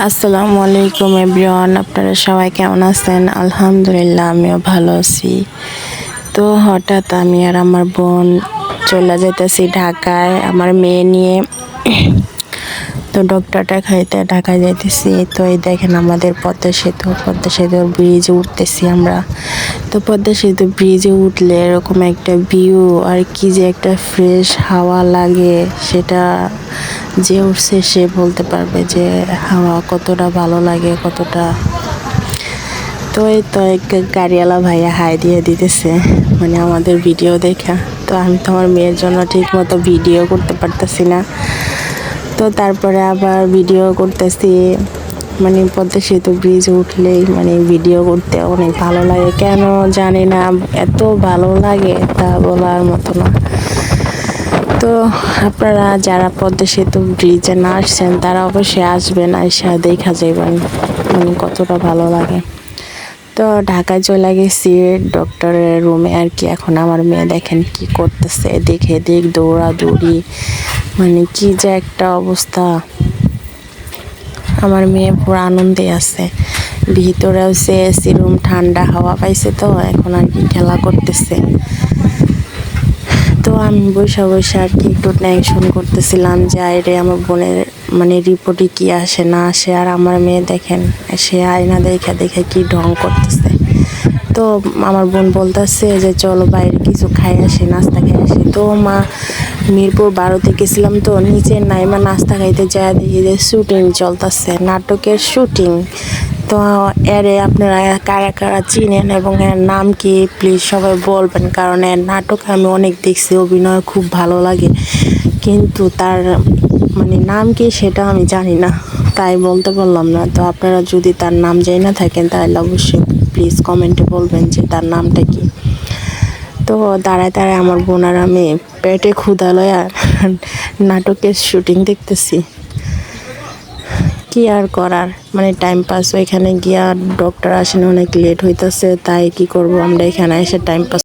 আসসালামু আলাইকুম এভরিওয়ান, আপনারা সবাই কেমন আছেন? আলহামদুলিল্লাহ, আমিও ভালো আছি। তো হঠাৎ আমি আর আমার বোন চলে যেতেছি ঢাকায় আমার মেয়ে নিয়ে। তো ডক্টরটা খাইতে ঢাকায় যাইতেছি। তো এই দেখেন আমাদের পদ্মা সেতুর ব্রিজে উঠতেছি আমরা। তো পদ্মা সেতু ব্রিজে উঠলে এরকম একটা ভিউ আর কি যে একটা ফ্রেশ হাওয়া লাগে, সেটা যে উঠছে সে বলতে পারবে যে হাওয়া কতটা ভালো লাগে, কতটা। তো এই তো এক গাড়িওয়ালা ভাইয়া হাই দিয়ে দিতেছে, মানে আমাদের ভিডিও দেখা। তো আমি তো আমার মেয়ের জন্য ঠিক মতো ভিডিও করতে পারতেছি না। তো তারপরে আবার ভিডিও করতেছি, মানে পদ্মা সেতু ব্রিজ উঠলেই মানে ভিডিও করতে অনেক ভালো লাগে, কেন জানি না, এত ভালো লাগে তা বলার মতো না। তো আপনারা যারা পদ্মা সেতু ব্রিজে না আসছেন তারা অবশ্যই আসবেন, আইসা দেখা যাবেন মানে কতটা ভালো লাগে। তো ঢাকায় চলে গেছি ডক্টরের রুমে আর কি। এখন আমার মেয়ে দেখেন কি করতেছে, দেখে দেখ দৌড়াদৌড়ি, মানে কি যে একটা অবস্থা। আমার মেয়ে পুরো আনন্দে আছে, ভিতরে হচ্ছে এসি রুম, ঠান্ডা হাওয়া পাইছে, তো এখন আর কি খেলা করতেছে। তো আমি বসে বসে আর কি একটু টেনশন করতেছিলাম যে আইরে আমার বোনের মানে রিপোর্টে কি আসে না আসে। আর আমার মেয়ে দেখেন সে আয়না দেখে দেখে কি ঢং করতেছে। তো আমার বোন বলতেছে যে চলো বাইরে কিছু খাই আসি, নাস্তা খাই আসি। তো মা মিরপুর 12-তে গেছিলাম, তো নিচে নাইমা নাস্তা খাইতে যায় দেখি যে শুটিং চলতেছে, নাটকের শুটিং। তো এরে আপনারা কারা কারা চিনেন এবং এর নাম কি প্লিজ সবাই বলবেন, কারণ এর নাটক আমি অনেক দেখছি, অভিনয় খুব ভালো লাগে, কিন্তু তার মানে নাম কি সেটা আমি জানি না, তাই বলতে পারলাম না। তো আপনারা যদি তার নাম জানি না থাকেন তাহলে অবশ্যই প্লিজ কমেন্টে বলবেন যে তার নামটা কি। তো দাঁড়ায় দাঁড়ায় আমার বোন আর আমি পেটে ক্ষুধা লয়া নাটকের শুটিং দেখতেছি, কি আর করার, মানে টাইম পাস। ওইখানে গিয়া ডক্টর আসেন, অনেক লেট হইতেছে, তাই কি করব আমরা এখানে এসে টাইম পাস